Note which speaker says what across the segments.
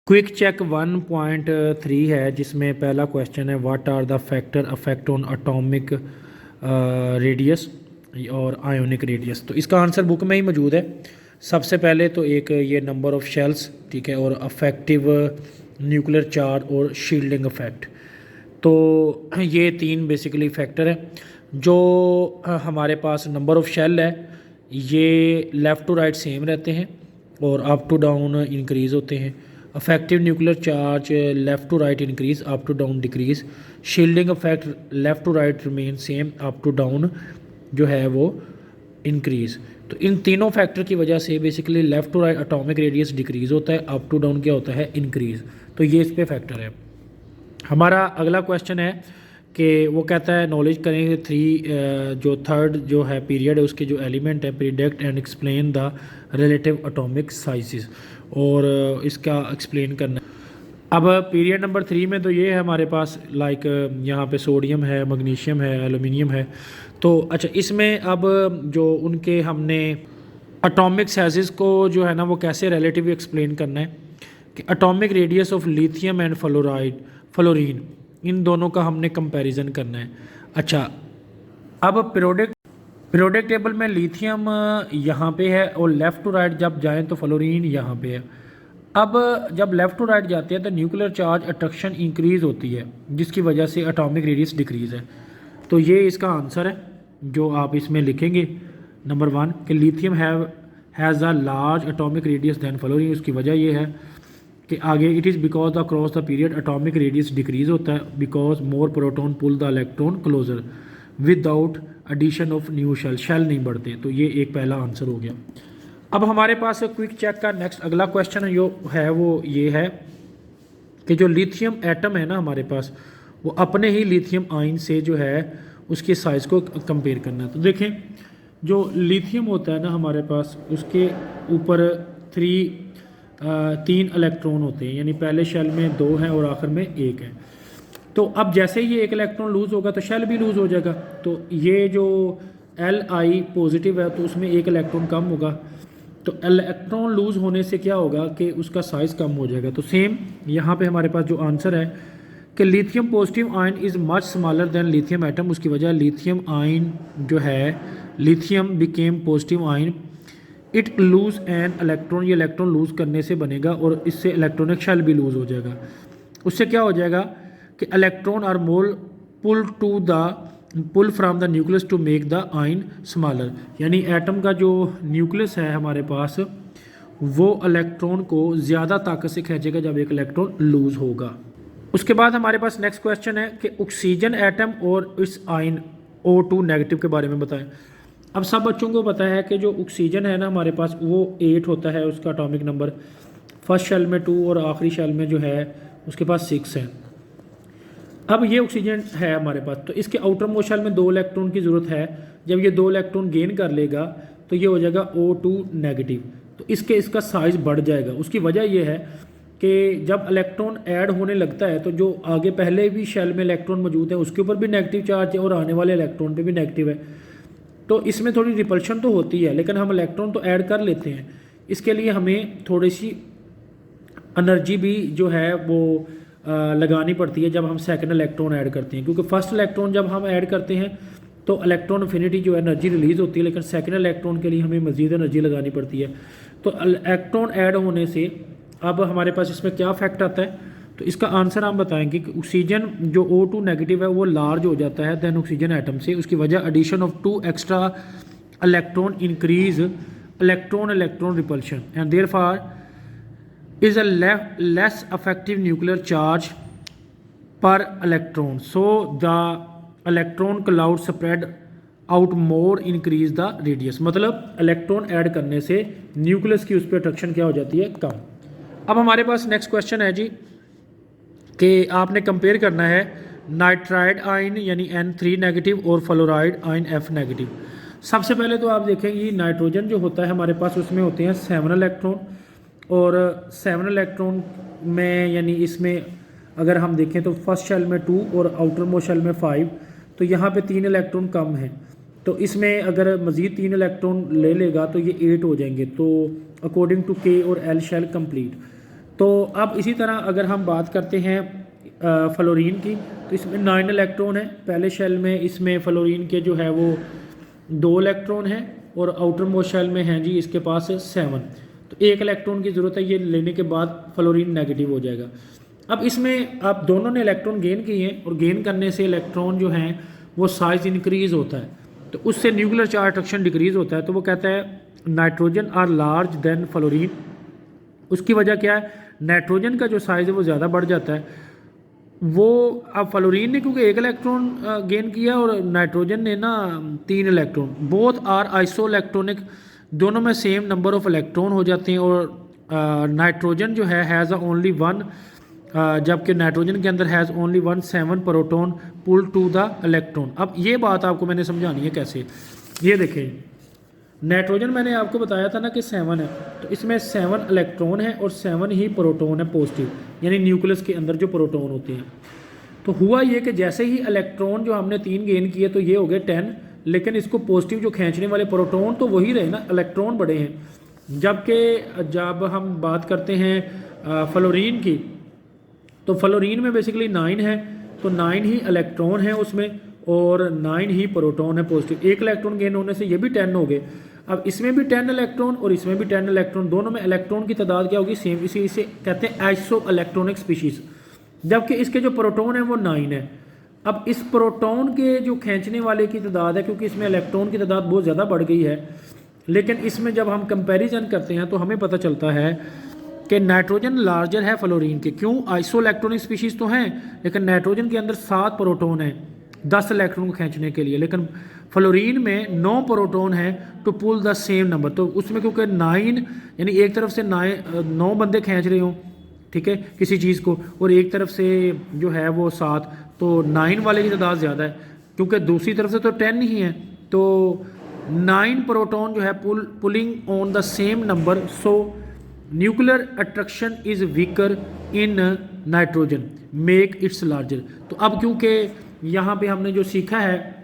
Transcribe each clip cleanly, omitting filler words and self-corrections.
Speaker 1: Quick check 1.3 है जिसमें पहला क्वेश्चन है what are the factor affect on atomic radius और आयोनिक रेडियस। तो इसका आंसर बुक में ही मौजूद है। सबसे पहले तो एक ये नंबर ऑफ़ शेल्स, ठीक है, और अफेक्टिव न्यूक्लियर चार्ज और शील्डिंग इफेक्ट। तो ये तीन बेसिकली फैक्टर हैं। जो हमारे पास नंबर ऑफ़ शेल है ये लेफ़्ट टू राइट सेम रहते हैं और अप टू डाउन इंक्रीज़ होते हैं। Effective nuclear charge left to right increase, up to down decrease. Shielding effect left to right remain same, up to down जो है वो इंक्रीज़। तो इन तीनों फैक्टर की वजह से basically left to right atomic radius decrease होता है, अप टू डाउन क्या होता है, इंक्रीज़। तो ये इस पे फैक्टर है। हमारा अगला क्वेश्चन है कि वो कहता है नॉलेज करें जो थर्ड जो है पीरियड है उसके जो एलिमेंट है predict and explain the relative atomic sizes, और इसका एक्सप्लेन करना है। अब पीरियड नंबर 3 में तो ये है हमारे पास लाइक यहाँ पे सोडियम है, मैग्नीशियम है, एल्युमिनियम है। तो अच्छा, इसमें अब जो उनके हमने एटॉमिक साइजेस को जो है ना वो कैसे रिलेटिव एक्सप्लेन करना है कि atomic radius of lithium and fluorine, इन दोनों का हमने कंपैरिजन करना है। अच्छा, अब पीरियोडिक टेबल में लिथियम यहाँ पे है और लेफ़्ट टू राइट जब जाएं तो फ्लोरीन यहाँ पे है। अब जब लेफ़्ट टू राइट जाते हैं तो न्यूक्लियर चार्ज अट्रैक्शन इंक्रीज़ होती है जिसकी वजह से एटॉमिक रेडियस डिक्रीज़ है। तो ये इसका आंसर है जो आप इसमें लिखेंगे नंबर 1 कि lithium has a large atomic radius than fluorine. उसकी वजह ये है कि आगे it is because the cross the period atomic radius decrease होता है because more proton pull the electron closer without addition of new shell नहीं बढ़ते। तो ये एक पहला आंसर हो गया। अब हमारे पास क्विक चेक का नेक्स्ट अगला क्वेश्चन जो है वो ये है कि जो लिथियम एटम है ना हमारे पास, वो अपने ही लिथियम आयन से जो है उसके साइज़ को कंपेयर करना है। तो देखें, जो लिथियम होता है ना हमारे पास, उसके ऊपर 3 इलेक्ट्रॉन होते हैं, यानी पहले शेल में 2 हैं और आखिर में 1 है। तो अब जैसे ही ये एक इलेक्ट्रॉन लूज़ होगा तो शेल भी लूज़ हो जाएगा। तो ये जो Li पॉजिटिव है तो उसमें एक इलेक्ट्रॉन कम होगा। तो इलेक्ट्रॉन लूज़ होने से क्या होगा कि उसका साइज़ कम हो जाएगा। तो सेम यहाँ पे हमारे पास जो आंसर है कि lithium positive ion is much smaller than lithium atom. उसकी वजह लिथियम आयन जो है, lithium became positive ion, it lose an electron, ये इलेक्ट्रॉन लूज़ करने से बनेगा और इससे इलेक्ट्रॉनिक शेल भी लूज़ हो जाएगा। उससे क्या हो जाएगा कि electron are more pull from the nucleus to make the ion smaller, यानी एटम का जो न्यूक्लियस है हमारे पास वो इलेक्ट्रॉन को ज़्यादा ताकत से खींचेगा जब एक इलेक्ट्रॉन लूज़ होगा। उसके बाद हमारे पास नेक्स्ट क्वेश्चन है कि ऑक्सीजन एटम और इस आयन O2 नेगेटिव के बारे में बताएं। अब सब बच्चों को पता है कि जो ऑक्सीजन है ना हमारे पास वो 8 होता है उसका एटॉमिक नंबर, फर्स्ट शेल में 2 और आखिरी शेल में जो है उसके पास 6 है। अब ये ऑक्सीजन है हमारे पास, तो इसके आउटर मोस्ट शेल में 2 इलेक्ट्रॉन की ज़रूरत है। जब ये 2 इलेक्ट्रॉन गेन कर लेगा तो ये हो जाएगा O2 नेगेटिव, तो इसका साइज़ बढ़ जाएगा। उसकी वजह यह है कि जब इलेक्ट्रॉन ऐड होने लगता है तो जो आगे पहले भी शेल में इलेक्ट्रॉन मौजूद है उसके ऊपर भी नेगेटिव चार्ज है और आने वाले इलेक्ट्रॉन पे भी नेगेटिव है। तो इसमें थोड़ी रिपल्शन तो होती है, लेकिन हम इलेक्ट्रॉन तो ऐड कर लेते हैं। इसके लिए हमें थोड़ी सी एनर्जी भी जो है वो लगानी पड़ती है जब हम सेकंड इलेक्ट्रॉन ऐड करते हैं, क्योंकि फर्स्ट इलेक्ट्रॉन जब हम ऐड करते हैं तो इलेक्ट्रॉन अफिनिटी जो एनर्जी रिलीज़ होती है, लेकिन सेकंड इलेक्ट्रॉन के लिए हमें मज़ीद एनर्जी लगानी पड़ती है। तो इलेक्ट्रॉन ऐड होने से अब हमारे पास इसमें क्या फैक्ट आता है, तो इसका आंसर हम बताएंगे कि ऑक्सीजन जो O2 नेगेटिव है वो लार्ज हो जाता है दैन ऑक्सीजन एटम से। उसकी वजह addition of 2 extra electron increase electron repulsion and therefore is a less effective nuclear charge per electron, so the electron cloud spread out more increase the radius। मतलब electron add करने से nucleus की उस पर attraction क्या हो जाती है, कम। अब हमारे पास नेक्स्ट क्वेश्चन है जी कि आपने कंपेयर करना है नाइट्राइड आयन यानी N3 नेगेटिव और फ्लोराइड आयन F नेगेटिव। सबसे पहले तो आप देखेंगे नाइट्रोजन जो होता है हमारे पास उसमें होते हैं 7 इलेक्ट्रॉन, और 7 इलेक्ट्रॉन में यानी इसमें अगर हम देखें तो फर्स्ट शेल में 2 और आउटर मोस्ट शेल में 5, तो यहाँ पे 3 इलेक्ट्रॉन कम है। तो इसमें अगर मज़ीद 3 इलेक्ट्रॉन ले लेगा तो ये 8 हो जाएंगे। तो अकॉर्डिंग टू K और L शेल कंप्लीट। तो अब इसी तरह अगर हम बात करते हैं फ्लोरीन की, तो इसमें 9 इलेक्ट्रॉन है पहले शेल में। इसमें फ्लोरीन के जो है वो 2 इलेक्ट्रॉन हैं और आउटर मोस्ट शेल में हैं जी इसके पास 7। तो 1 इलेक्ट्रॉन की ज़रूरत है, ये लेने के बाद फ्लोरीन नेगेटिव हो जाएगा। अब इसमें आप दोनों ने इलेक्ट्रॉन गेन किए हैं और गेन करने से इलेक्ट्रॉन जो हैं वो साइज़ इंक्रीज़ होता है, तो उससे न्यूक्लियर चार्ज अट्रैक्शन डिक्रीज़ होता है। तो वो कहता है nitrogen are large than fluorine. उसकी वजह क्या है, नाइट्रोजन का जो साइज़ है वो ज़्यादा बढ़ जाता है। वो अब फ्लोरीन ने क्योंकि 1 इलेक्ट्रॉन गेन किया और नाइट्रोजन ने ना 3 electron, both are isoelectronic, दोनों में सेम नंबर ऑफ इलेक्ट्रॉन हो जाते हैं। और नाइट्रोजन जो है हैज़ ओनली 1, जबकि नाइट्रोजन के अंदर has only 1 7 proton pull to the electron. अब ये बात आपको मैंने समझानी है कैसे। ये देखें, नाइट्रोजन मैंने आपको बताया था ना कि 7 है, तो इसमें 7 इलेक्ट्रॉन है और 7 ही प्रोटॉन है पॉजिटिव, यानी न्यूक्लियस के अंदर जो प्रोटॉन होते हैं। तो हुआ ये कि जैसे ही इलेक्ट्रॉन जो हमने 3 गेन किए तो ये हो गए 10, लेकिन इसको पॉजिटिव जो खींचने वाले प्रोटॉन तो वही रहे ना, इलेक्ट्रॉन बड़े हैं। जबकि जब हम बात करते हैं फ्लोरीन की, तो फ्लोरीन में बेसिकली 9 है, तो 9 ही इलेक्ट्रॉन है उसमें और 9 ही प्रोटॉन है पॉजिटिव। 1 इलेक्ट्रॉन गेन होने से ये भी 10 हो गए। अब इसमें भी 10 इलेक्ट्रॉन और इसमें भी 10 इलेक्ट्रॉन, दोनों में इलेक्ट्रॉन की तादाद क्या होगी, सेम। इसे कहते हैं आइसो इलेक्ट्रॉनिक स्पीशीज़, जबकि इसके जो प्रोटॉन है वो 9 है। अब इस प्रोटॉन के जो खींचने वाले की तादाद है, क्योंकि इसमें इलेक्ट्रॉन की तादाद बहुत ज़्यादा बढ़ गई है, लेकिन इसमें जब हम कंपैरिजन करते हैं तो हमें पता चलता है कि नाइट्रोजन लार्जर है फ्लोरीन के। क्यों, आइसो इलेक्ट्रॉनिक स्पीशीज़ तो हैं, लेकिन नाइट्रोजन के अंदर 7 प्रोटॉन हैं 10 इलेक्ट्रॉन को खींचने के लिए, लेकिन फ्लोरीन में 9 प्रोटॉन है to pull the same number. तो उसमें क्योंकि 9 यानी एक तरफ से 9 बंदे खींच रहे हों, ठीक है, किसी चीज़ को, और एक तरफ से जो है वो 7, तो 9 वाले की तादाद ज़्यादा है, क्योंकि दूसरी तरफ से तो 10 ही है। तो 9 प्रोटॉन जो है pulling on the same number, so nuclear attraction is weaker in nitrogen make it's larger. तो अब क्योंकि यहाँ पे हमने जो सीखा है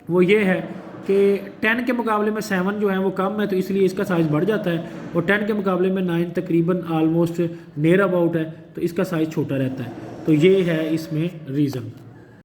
Speaker 1: वो ये है कि 10 के मुकाबले में 7 जो है वो कम है, तो इसलिए इसका साइज़ बढ़ जाता है, और 10 के मुकाबले में 9 तकरीबन आलमोस्ट नियर अबाउट है, तो इसका साइज़ छोटा रहता है। तो ये है इसमें रीज़न।